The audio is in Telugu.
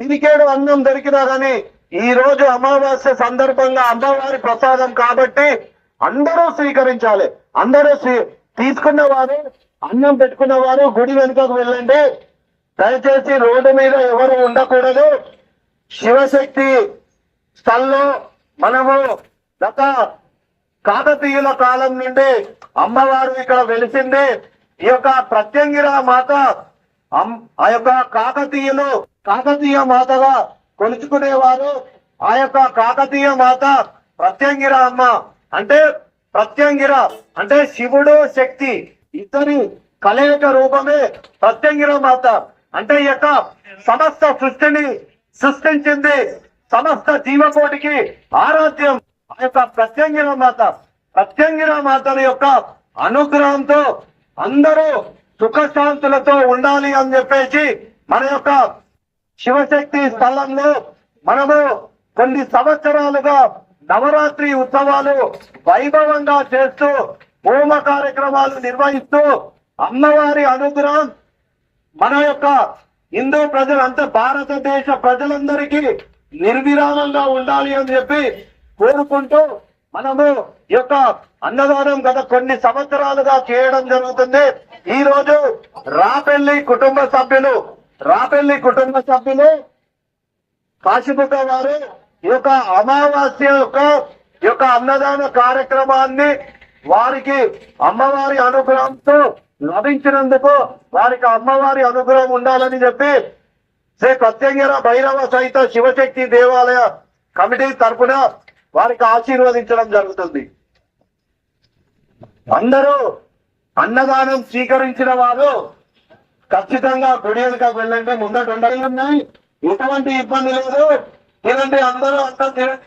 తిరికేడు అన్నం దొరికినా గాని ఈ రోజు అమావాస్య సందర్భంగా అమ్మవారి ప్రసాదం కాబట్టి అందరూ స్వీకరించాలి. అందరూ తీసుకున్న వారు, అన్నం పెట్టుకున్న వారు గుడి వెనుకకు వెళ్ళండి. దయచేసి రోడ్డు మీద ఎవరు ఉండకూడదు. శివశక్తి స్థల్లో మనము గత కాకతీయుల కాలం నుండి అమ్మవారు ఇక్కడ వెలిసింది. ఈ యొక్క ప్రత్యంగిర మాత ఆ యొక్క కాకతీయ మాతగా కొలుచుకునేవారు. ఆ యొక్క కాకతీయ మాత ప్రత్యంగిర అమ్మ అంటే ప్రత్యంగిర అంటే శివుడు శక్తి ఇద్దరి కలయిక రూపమే ప్రత్యంగిర మాత. అంటే ఈ యొక్క సమస్త సృష్టిని సృష్టించింది, సమస్త జీవకోటికి ఆరాధ్యం ఆ యొక్క ప్రత్యంగిర మాత. ప్రత్యంగిర మాతల యొక్క అనుగ్రహంతో అందరూ సుఖశాంతులతో ఉండాలి అని చెప్పేసి మన యొక్క శివశక్తి స్థలంలో మనము కొన్ని సంవత్సరాలుగా నవరాత్రి ఉత్సవాలు వైభవంగా చేస్తూ హోమ కార్యక్రమాలు నిర్వహిస్తూ అమ్మవారి అనుగ్రహం మన యొక్క హిందూ ప్రజలంతా భారతదేశ ప్రజలందరికీ నిర్విరామంగా ఉండాలి అని చెప్పి కోరుకుంటూ మనము ఈ యొక్క అన్నదానం గత కొన్ని సంవత్సరాలుగా చేయడం జరుగుతుంది. ఈ రోజు రాపెల్లి కుటుంబ సభ్యులు కాశీబుగ్గ వారు ఈ యొక్క అమావాస్య యొక్క అన్నదాన కార్యక్రమాన్ని వారికి అమ్మవారి అనుగ్రహంతో లభించినందుకు వారికి అమ్మవారి అనుగ్రహం ఉండాలని చెప్పి శ్రీ ప్రత్యంగిర భైరవ సహిత శివశక్తి దేవాలయ కమిటీ తరఫున వారికి ఆశీర్వదించడం జరుగుతుంది. అందరూ అన్నదానం స్వీకరించిన వారు ఖచ్చితంగా గుడి వెనుకకు వెళ్ళండి. ముందట ఉండలు ఉన్నాయి, ఎటువంటి ఇబ్బంది లేదు. తినండి, అందరూ అన్నం తినండి.